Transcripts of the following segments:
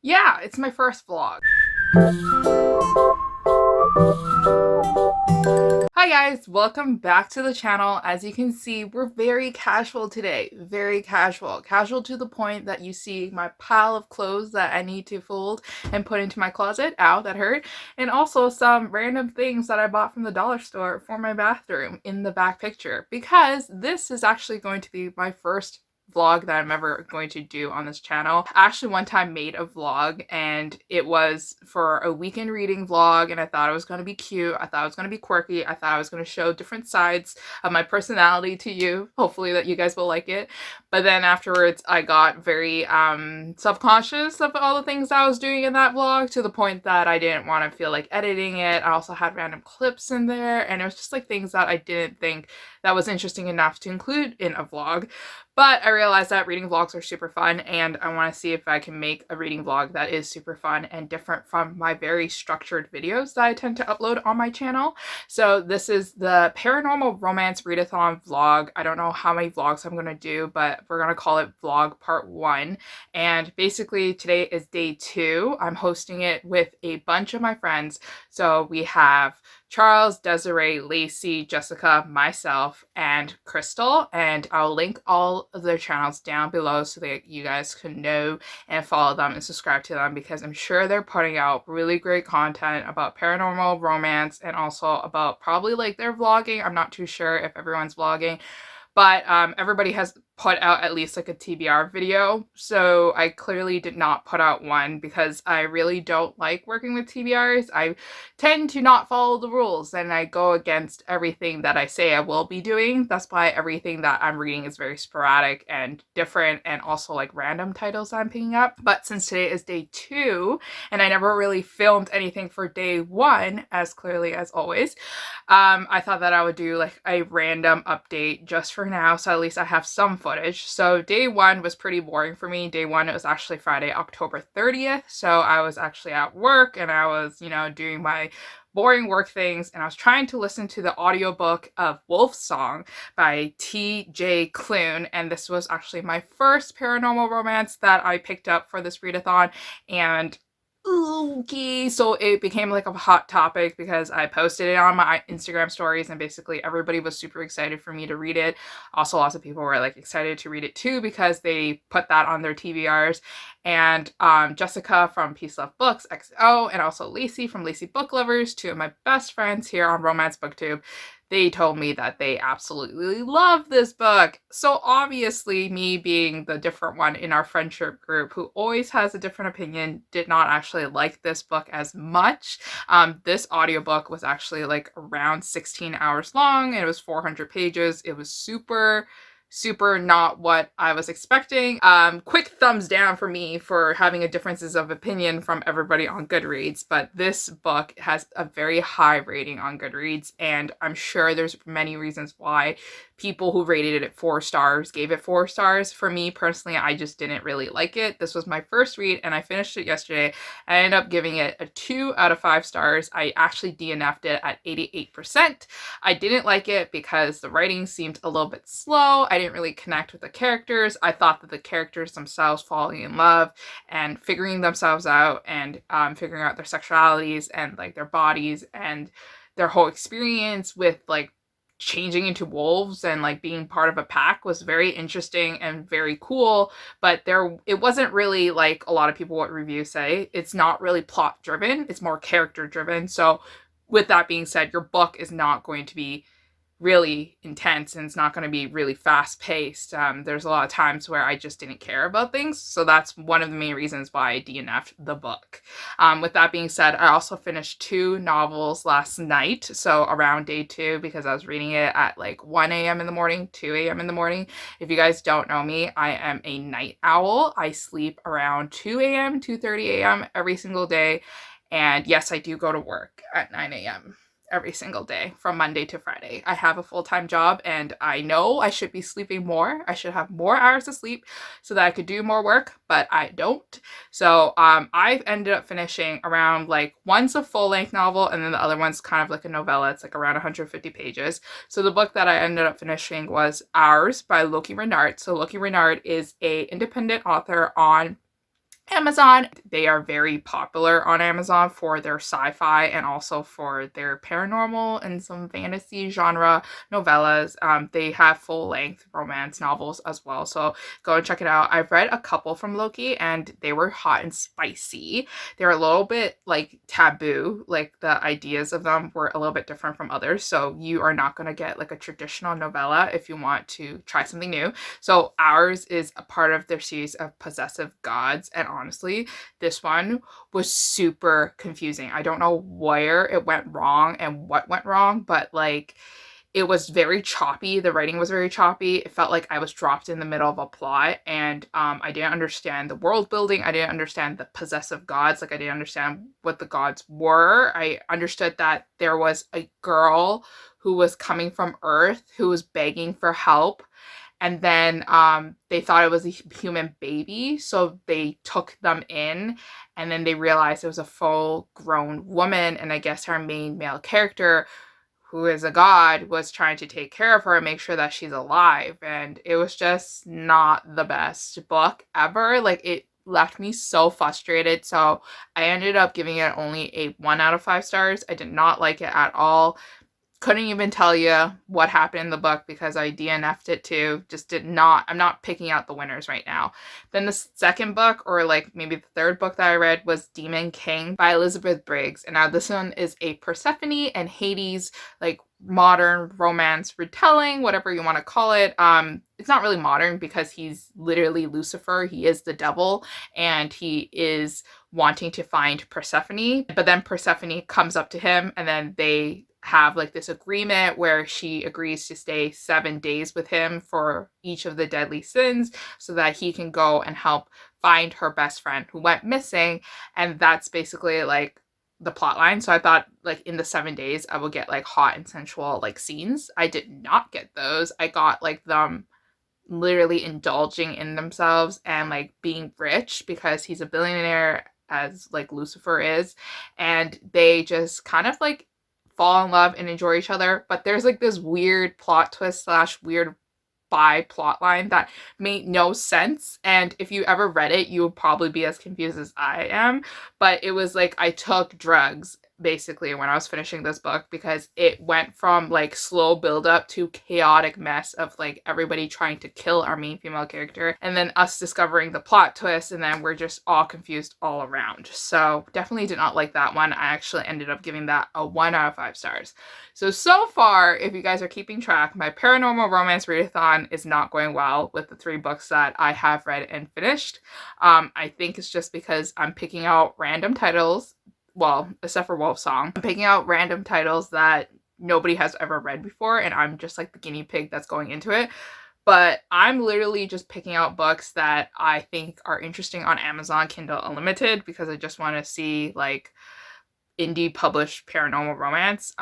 Yeah, it's my first vlog. Hi guys, welcome back to the channel. As you can see, we're very casual today. Very casual. Casual to the point that you see my pile of clothes that I need to fold and put into my closet. Ow, that hurt. And also some random things that I bought from the dollar store for my bathroom in the back picture. Because this is actually going to be my first vlog that I'm ever going to do on this channel. I actually one time made a vlog and it was for a weekend reading vlog, and I thought it was going to be cute. I thought it was going to be quirky. I thought I was going to show different sides of my personality to you. Hopefully that you guys will like it. But then afterwards I got very self-conscious of all the things I was doing in that vlog, to the point that I didn't want to feel like editing it. I also had random clips in there, and it was just like things that I didn't think that was interesting enough to include in a vlog. But I realized that reading vlogs are super fun, and I want to see if I can make a reading vlog that is super fun and different from my very structured videos that I tend to upload on my channel. So this is the Paranormal Romance Readathon vlog. I don't know how many vlogs I'm going to do, but we're going to call it vlog part 1. And basically today is day 2. I'm hosting it with a bunch of my friends. So we have Charles, Desiree, Lacey, Jessica, myself, and Crystal, and I'll link all of their channels down below so that you guys can know and follow them and subscribe to them, because I'm sure they're putting out really great content about paranormal romance and also about probably like their vlogging. I'm not too sure if everyone's vlogging, but everybody has put out at least like a TBR video. So I clearly did not put out one because I really don't like working with TBRs. I tend to not follow the rules and I go against everything that I say I will be doing. That's why everything that I'm reading is very sporadic and different, and also like random titles I'm picking up. But since today is day 2 and I never really filmed anything for day 1, as clearly as always, I thought that I would do like a random update just for now, so at least I have some footage. So day 1 was pretty boring for me. Day 1, it was actually Friday, October 30th. So I was actually at work and I was, doing my boring work things, and I was trying to listen to the audiobook of Wolf Song by T.J. Klune, and this was actually my first paranormal romance that I picked up for this readathon. And okay, so it became like a hot topic because I posted it on my Instagram stories, and basically everybody was super excited for me to read it. Also, lots of people were like excited to read it too because they put that on their TBRs. And Jessica from Peace Love Books XO, and also Lacey from Lacey Book Lovers, 2 of my best friends here on Romance Booktube, they told me that they absolutely love this book. So obviously, me being the different one in our friendship group who always has a different opinion, did not actually like this book as much. This audiobook was actually like around 16 hours long, and it was 400 pages. It was super not what I was expecting. Quick thumbs down for me for having a differences of opinion from everybody on Goodreads, but this book has a very high rating on Goodreads, and I'm sure there's many reasons why people who rated it at 4 stars gave it 4 stars. For me personally, I just didn't really like it. This was my first read and I finished it yesterday. I ended up giving it a 2 out of 5 stars. I actually DNF'd it at 88%. I didn't like it because the writing seemed a little bit slow. I didn't really connect with the characters. I thought that the characters themselves falling in love and figuring themselves out and figuring out their sexualities and like their bodies and their whole experience with like changing into wolves and like being part of a pack was very interesting and very cool. But it wasn't really like a lot of people what reviews say. It's not really plot driven. It's more character driven. So with that being said, your book is not going to be really intense and it's not going to be really fast paced. There's a lot of times where I just didn't care about things. So that's one of the main reasons why I DNF'd the book. With that being said, I also finished 2 novels last night. So around day 2, because I was reading it at like 1 a.m. in the morning, 2 a.m. in the morning. If you guys don't know me, I am a night owl. I sleep around 2 a.m., 2:30 a.m. every single day. And yes, I do go to work at 9 a.m. every single day from Monday to Friday. I have a full-time job and I know I should be sleeping more. I should have more hours of sleep so that I could do more work, but I don't. So I ended up finishing around like, one's a full-length novel and then the other one's kind of like a novella. It's like around 150 pages. So the book that I ended up finishing was Ours by Loki Renard. So Loki Renard is a independent author on Amazon. They are very popular on Amazon for their sci-fi and also for their paranormal and some fantasy genre novellas. They have full-length romance novels as well, so go and check it out. I've read a couple from Loki and they were hot and spicy. They're a little bit like taboo, like the ideas of them were a little bit different from others, so you are not going to get like a traditional novella if you want to try something new. So ours is a part of their series of possessive gods, and honestly, this one was super confusing. I don't know where it went wrong and what went wrong, but like it was very choppy. The writing was very choppy. It felt like I was dropped in the middle of a plot, and I didn't understand the world building. I didn't understand the possessive gods. Like I didn't understand what the gods were. I understood that there was a girl who was coming from Earth who was begging for help, and then they thought it was a human baby, so they took them in, and then they realized it was a full-grown woman, and I guess our main male character, who is a god, was trying to take care of her and make sure that she's alive, and it was just not the best book ever. Like, it left me so frustrated, so I ended up giving it only a 1 out of 5 stars. I did not like it at all. Couldn't even tell you what happened in the book because I DNF'd it too. Just did not, I'm not picking out the winners right now. Then the second book, or like maybe the third book that I read, was Demon King by Elizabeth Briggs. And now this one is a Persephone and Hades, like modern romance retelling, whatever you want to call it. It's not really modern because he's literally Lucifer. He is the devil and he is wanting to find Persephone. But then Persephone comes up to him and then they have like this agreement where she agrees to stay 7 days with him for each of the deadly sins so that he can go and help find her best friend who went missing. And that's basically like the plot line. So I thought like in the 7 days I would get like hot and sensual like scenes. I did not get those. I got like them literally indulging in themselves and like being rich because he's a billionaire, as like Lucifer is, and they just kind of like fall in love and enjoy each other. But there's like this weird plot twist slash weird by plot line that made no sense, and if you ever read it you would probably be as confused as I am. But it was like I took drugs basically when I was finishing this book because it went from like slow build up to chaotic mess of like everybody trying to kill our main female character and then us discovering the plot twist, and then we're just all confused all around. So definitely did not like that one. I actually ended up giving that a 1 out of 5 stars. So far, if you guys are keeping track, my Paranormal Romance Readathon is not going well with the 3 books that I have read and finished. I think it's just because I'm picking out random titles, well, except for Wolf Song. I'm picking out random titles that nobody has ever read before, and I'm just like the guinea pig that's going into it. But I'm literally just picking out books that I think are interesting on Amazon Kindle Unlimited because I just want to see like indie published paranormal romance.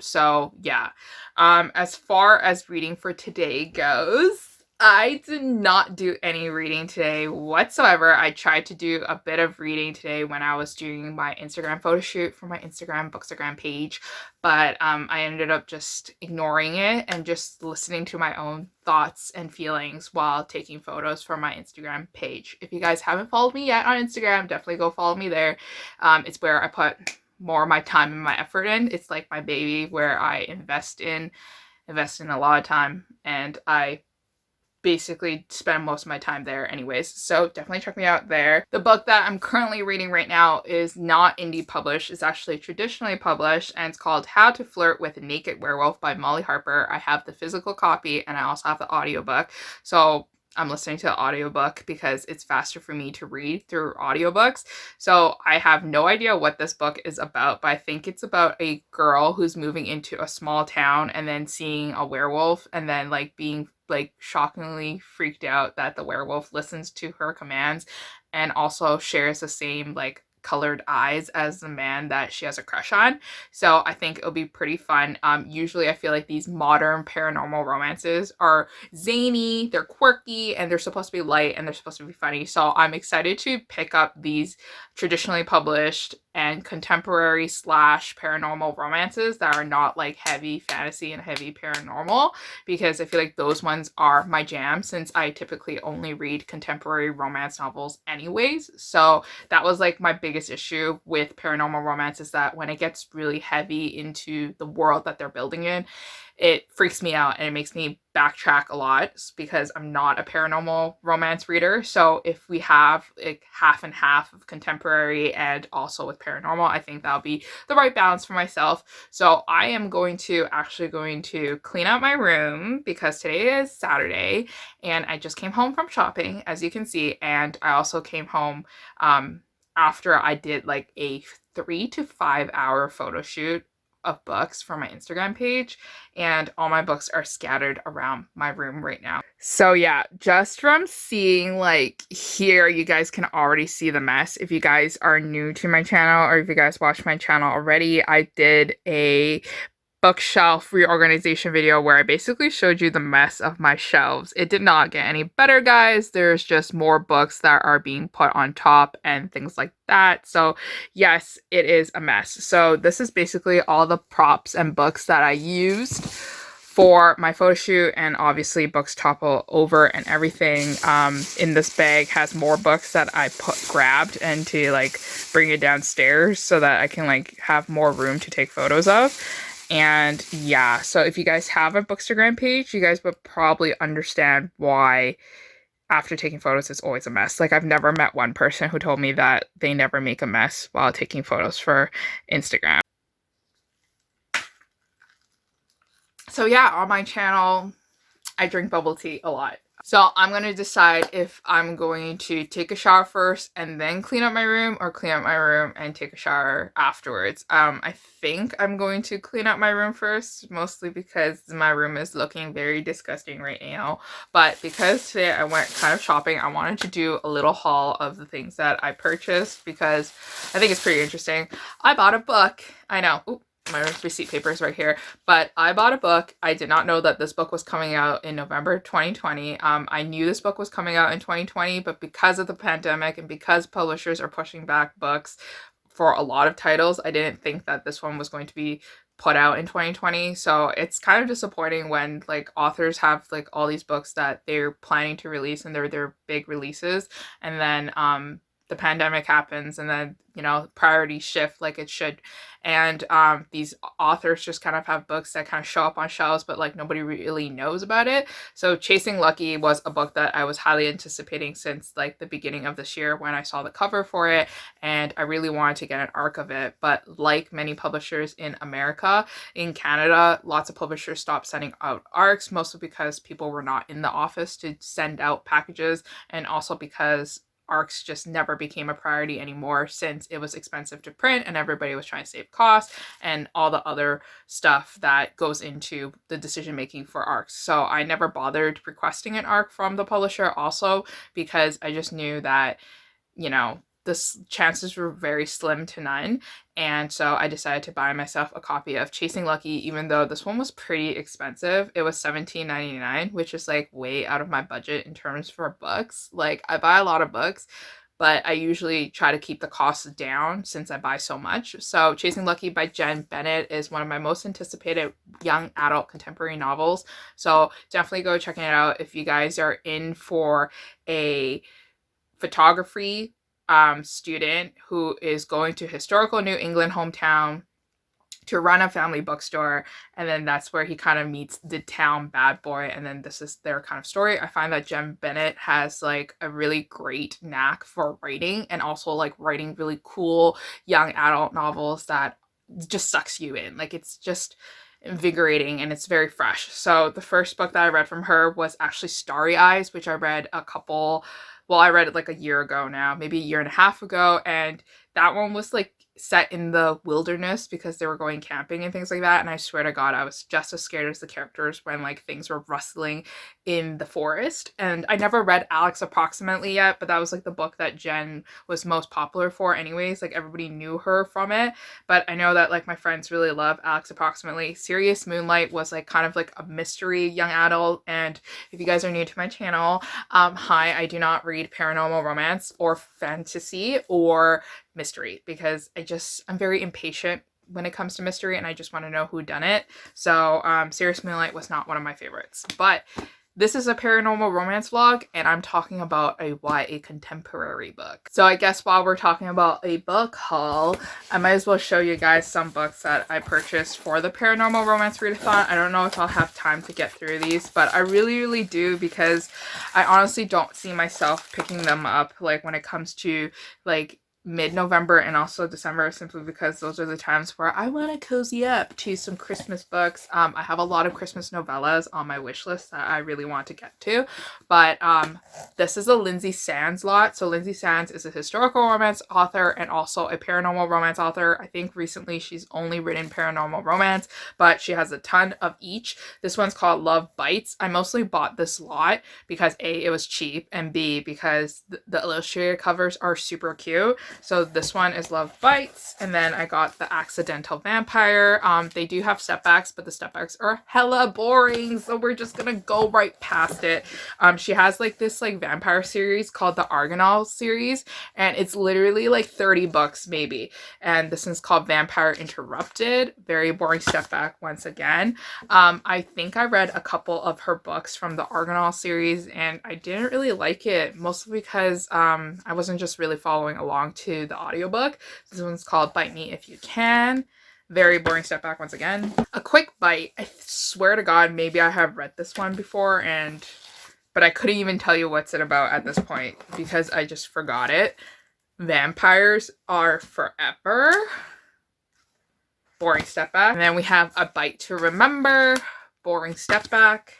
So yeah. As far as reading for today goes, I did not do any reading today whatsoever. I tried to do a bit of reading today when I was doing my Instagram photo shoot for my Instagram Bookstagram page, but I ended up just ignoring it and just listening to my own thoughts and feelings while taking photos for my Instagram page. If you guys haven't followed me yet on Instagram, definitely go follow me there. It's where I put more of my time and my effort in. It's like my baby where I invest in a lot of time, and I basically spend most of my time there anyways. So definitely check me out there. The book that I'm currently reading right now is not indie published. It's actually traditionally published, and it's called How to Flirt with a Naked Werewolf by Molly Harper. I have the physical copy and I also have the audiobook. So I'm listening to the audiobook because it's faster for me to read through audiobooks. So I have no idea what this book is about, but I think it's about a girl who's moving into a small town and then seeing a werewolf and then like being like shockingly freaked out that the werewolf listens to her commands and also shares the same like colored eyes as the man that she has a crush on. So I think it'll be pretty fun. Usually I feel like these modern paranormal romances are zany, they're quirky, and they're supposed to be light and they're supposed to be funny. So I'm excited to pick up these traditionally published and contemporary slash paranormal romances that are not like heavy fantasy and heavy paranormal, because I feel like those ones are my jam since I typically only read contemporary romance novels anyways. So that was like my biggest issue with paranormal romance, is that when it gets really heavy into the world that they're building in, it freaks me out and it makes me backtrack a lot because I'm not a paranormal romance reader. So if we have like half and half of contemporary and also with paranormal, I think that'll be the right balance for myself. So I am going to clean out my room because today is Saturday and I just came home from shopping, as you can see, and I also came home after I did like a 3 to 5 hour photo shoot of books for my Instagram page, and all my books are scattered around my room right now. So yeah, just from seeing like here, you guys can already see the mess. If you guys are new to my channel or if you guys watch my channel already, I did a bookshelf reorganization video where I basically showed you the mess of my shelves. It did not get any better, guys. There's just more books that are being put on top and things like that. So yes, it is a mess. So this is basically all the props and books that I used for my photo shoot, and obviously books topple over and everything. In this bag has more books that I grabbed and to like bring it downstairs so that I can like have more room to take photos of. And yeah, so if you guys have a Bookstagram page, you guys would probably understand why after taking photos it's always a mess. Like I've never met one person who told me that they never make a mess while taking photos for Instagram. So yeah, on my channel, I drink bubble tea a lot. So I'm going to decide if I'm going to take a shower first and then clean up my room, or clean up my room and take a shower afterwards. I think I'm going to clean up my room first, mostly because my room is looking very disgusting right now. But because today I went kind of shopping, I wanted to do a little haul of the things that I purchased because I think it's pretty interesting. I bought a book. I know. Ooh, my receipt papers right here, but I bought a book. I did not know that this book was coming out in November 2020. I knew this book was coming out in 2020, but because of the pandemic and because publishers are pushing back books for a lot of titles, I didn't think that this one was going to be put out in 2020. So it's kind of disappointing when like authors have like all these books that they're planning to release and they're their big releases, and then the pandemic happens and then, you know, priorities shift like it should. And these authors just kind of have books that kind of show up on shelves, but like nobody really knows about it. So Chasing Lucky was a book that I was highly anticipating since like the beginning of this year when I saw the cover for it, and I really wanted to get an arc of it. But like many publishers in America, in Canada, lots of publishers stopped sending out arcs, mostly because people were not in the office to send out packages, and also because arcs just never became a priority anymore since it was expensive to print and everybody was trying to save costs and all the other stuff that goes into the decision making for arcs. So I never bothered requesting an arc from the publisher, also because I just knew that, you know, the chances were very slim to none. And so I decided to buy myself a copy of Chasing Lucky, even though this one was pretty expensive. It was $17.99, which is like way out of my budget in terms for books. Like I buy a lot of books, but I usually try to keep the costs down since I buy so much. So Chasing Lucky by Jen Bennett is one of my most anticipated young adult contemporary novels. So definitely go checking it out if you guys are in for a photography student who is going to historical New England hometown to run a family bookstore, and then that's where he kind of meets the town bad boy, and then this is their kind of story. I find that Jen Bennett has like a really great knack for writing, and also like writing really cool young adult novels that just sucks you in. Like it's just invigorating and it's very fresh. So the first book that I read from her was actually Starry Eyes, which I read I read it like a year ago now, maybe a year and a half ago, and that one was like set in the wilderness because they were going camping and things like that, and I swear to God, I was just as scared as the characters when like things were rustling in the forest. And I never read Alex Approximately yet, but that was like the book that Jen was most popular for anyways, like everybody knew her from it. But I know that like my friends really love Alex Approximately. Serious Moonlight was like kind of like a mystery young adult, and if you guys are new to my channel, hi, I do not read paranormal romance or fantasy or mystery, because I'm very impatient when it comes to mystery, and I just want to know who done it. So Serious Moonlight was not one of my favorites, but this is a paranormal romance vlog, and I'm talking about a YA contemporary book. So I guess while we're talking about a book haul, I might as well show you guys some books that I purchased for the Paranormal Romance Readathon. I don't know if I'll have time to get through these, but I really do, because I honestly don't see myself picking them up like when it comes to like mid-November and also December, simply because those are the times where I want to cozy up to some Christmas books. I have a lot of Christmas novellas on my wish list that I really want to get to, but this is a Lindsay Sands lot. So Lindsay Sands is a historical romance author and also a paranormal romance author. I think recently she's only written paranormal romance, but she has a ton of each. This one's called Love Bites. I mostly bought this lot because A, it was cheap, and B, because the illustrated covers are super cute. So this one is Love Bites, and then I got The Accidental Vampire. They do have stepbacks, but the stepbacks are hella boring, so we're just gonna go right past it. She has like this like vampire series called the Argonauts series, and it's literally like 30 books maybe. And this one's called Vampire Interrupted. Very boring stepback once again. I think I read a couple of her books from the Argonauts series, and I didn't really like it, mostly because I wasn't just really following along to the audiobook. This one's called Bite Me If You Can. Very boring step back once again. A Quick Bite. I swear to God, maybe I have read this one before, but I couldn't even tell you what's it about at this point because I just forgot it. Vampires Are Forever. Boring step back. And then we have A Bite to Remember. Boring step back.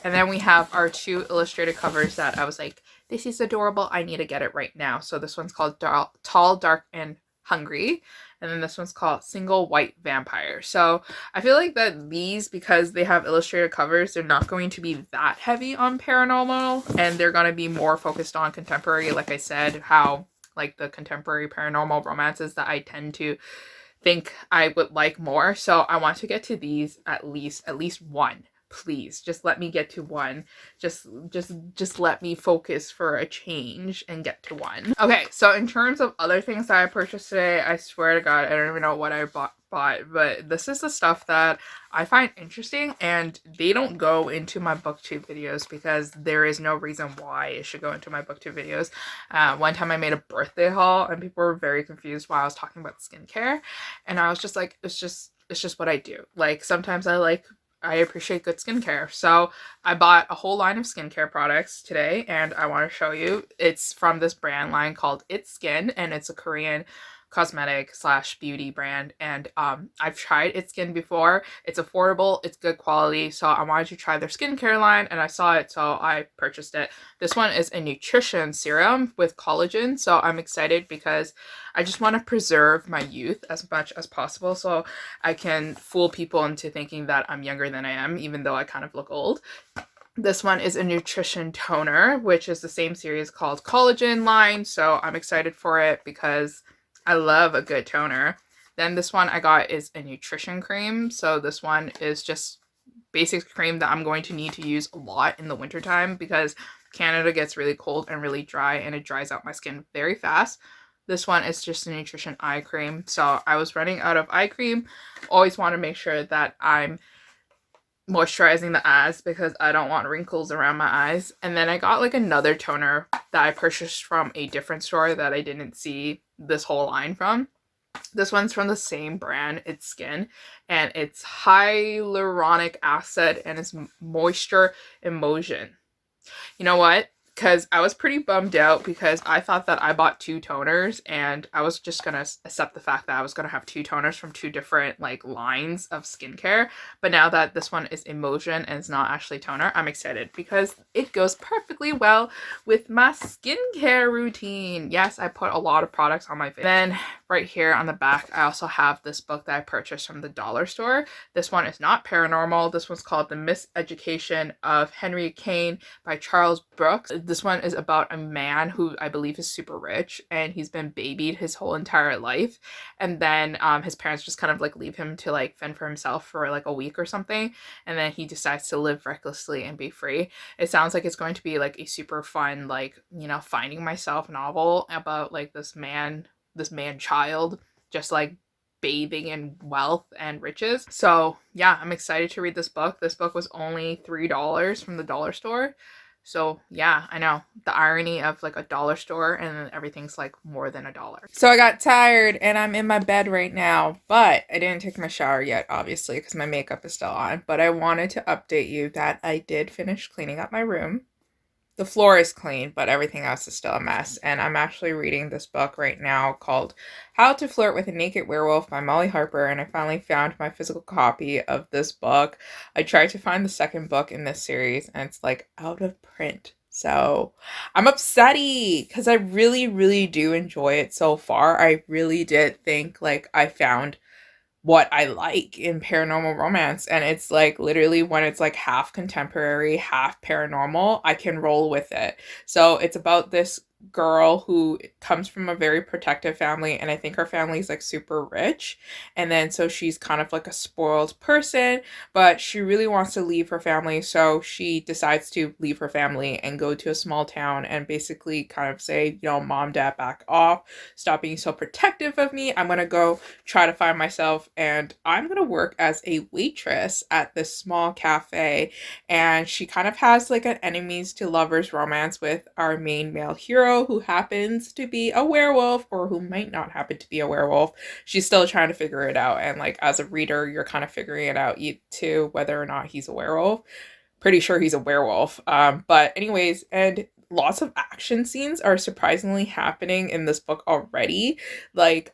And then we have our two illustrated covers that I was like, this is adorable, I need to get it right now. So this one's called Tall, Dark, and Hungry. And then this one's called Single White Vampire. So I feel like that these, because they have illustrated covers, they're not going to be that heavy on paranormal, and they're going to be more focused on contemporary, like I said, how like the contemporary paranormal romances that I tend to think I would like more. So I want to get to these at least one. Please just let me get to one. Just let me focus for a change and get to one. Okay, so in terms of other things that I purchased today, I swear to God, I don't even know what I bought, but this is the stuff that I find interesting, and they don't go into my booktube videos because there is no reason why it should go into my booktube videos. One time I made a birthday haul and people were very confused why I was talking about skincare, and I was just like, it's just what I do. Like sometimes I appreciate good skincare. So I bought a whole line of skincare products today, and I want to show you. It's from this brand line called It's Skin, and it's a Korean cosmetic slash beauty brand, and I've tried It's Skin before. It's affordable, it's good quality, so I wanted to try their skincare line, and I saw it, so I purchased it. This one is a nutrition serum with collagen, so I'm excited because I just want to preserve my youth as much as possible, so I can fool people into thinking that I'm younger than I am, even though I kind of look old. This one is a nutrition toner, which is the same series called Collagen line, so I'm excited for it because I love a good toner. Then this one I got is a nutrition cream. So this one is just basic cream that I'm going to need to use a lot in the wintertime because Canada gets really cold and really dry, and it dries out my skin very fast. This one is just a nutrition eye cream. So I was running out of eye cream. Always want to make sure that I'm moisturizing the eyes because I don't want wrinkles around my eyes. And then I got like another toner that I purchased from a different store that I didn't see this whole line from. This one's from the same brand, It's Skin, and it's hyaluronic acid and it's moisture emulsion. You know what? Because I was pretty bummed out because I thought that I bought two toners, and I was just gonna accept the fact that I was gonna have two toners from two different like lines of skincare. But now that this one is emulsion and it's not actually toner, I'm excited because it goes perfectly well with my skincare routine. Yes, I put a lot of products on my face. Then right here on the back, I also have this book that I purchased from the dollar store. This one is not paranormal. This one's called The Miseducation of Henry Kane by Charles Brooks. This one is about a man who I believe is super rich, and he's been babied his whole entire life, and then his parents just kind of like leave him to like fend for himself for like a week or something, and then he decides to live recklessly and be free. It sounds like it's going to be like a super fun, like, you know, finding myself novel about like this man this man child just like bathing in wealth and riches. So yeah, I'm excited to read this book. This book was only $3 from the dollar store. So yeah, I know the irony of like a dollar store and everything's like more than $1. So I got tired and I'm in my bed right now, but I didn't take my shower yet, obviously, because my makeup is still on. But I wanted to update you that I did finish cleaning up my room. The floor is clean, but everything else is still a mess. And I'm actually reading this book right now called How to Flirt with a Naked Werewolf by Molly Harper. And I finally found my physical copy of this book. I tried to find the second book in this series and it's like out of print. So I'm upsetty because I really, really do enjoy it so far. I really did think like I found what I like in paranormal romance, and it's like literally when it's like half contemporary, half paranormal, I can roll with it. So it's about this girl who comes from a very protective family, and I think her family is like super rich, and then so she's kind of like a spoiled person, but she really wants to leave her family, so she decides to leave her family and go to a small town and basically kind of say, you know, mom, dad, back off, stop being so protective of me, I'm gonna go try to find myself, and I'm gonna work as a waitress at this small cafe. And she kind of has like an enemies to lovers romance with our main male hero, who happens to be a werewolf, or who might not happen to be a werewolf. She's still trying to figure it out, and like as a reader you're kind of figuring it out too, whether or not he's a werewolf. Pretty sure he's a werewolf. But anyways, and lots of action scenes are surprisingly happening in this book already. Like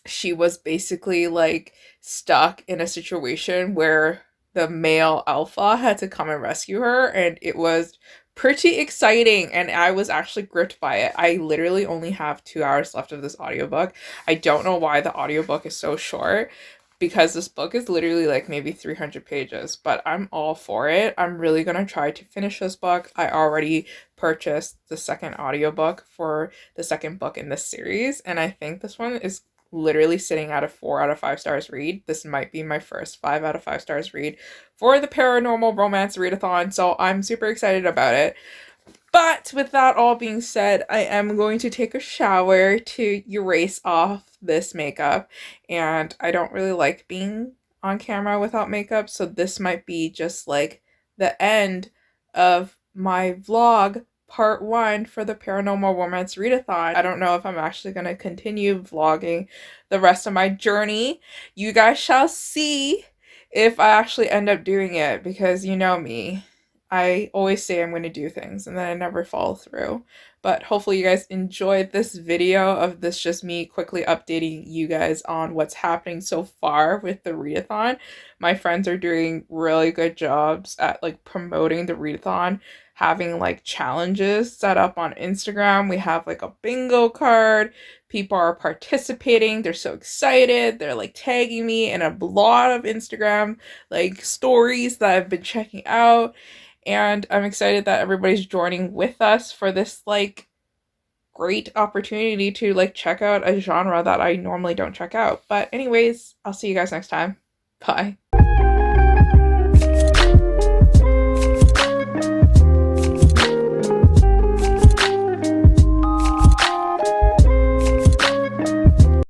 she was basically like stuck in a situation where the male alpha had to come and rescue her, and it was pretty exciting, and I was actually gripped by it. I literally only have 2 hours left of this audiobook. I don't know why the audiobook is so short, because this book is literally like maybe 300 pages, but I'm all for it. I'm really gonna try to finish this book. I already purchased the second audiobook for the second book in this series, and I think this one is literally sitting at a 4 out of 5 stars read. This might be my first 5 out of 5 stars read for the Paranormal Romance Readathon, so I'm super excited about it. But with that all being said, I am going to take a shower to erase off this makeup, and I don't really like being on camera without makeup, so this might be just like the end of my vlog part 1 for the Paranormal Romance Readathon. I don't know if I'm actually going to continue vlogging the rest of my journey. You guys shall see if I actually end up doing it, because you know me. I always say I'm going to do things and then I never follow through. But hopefully you guys enjoyed this video of this, just me quickly updating you guys on what's happening so far with the readathon. My friends are doing really good jobs at like promoting the readathon, having like challenges set up on Instagram. We have like a bingo card. People are participating. They're so excited. They're like tagging me in a lot of Instagram like stories that I've been checking out. And I'm excited that everybody's joining with us for this like great opportunity to like check out a genre that I normally don't check out. But anyways, I'll see you guys next time. Bye.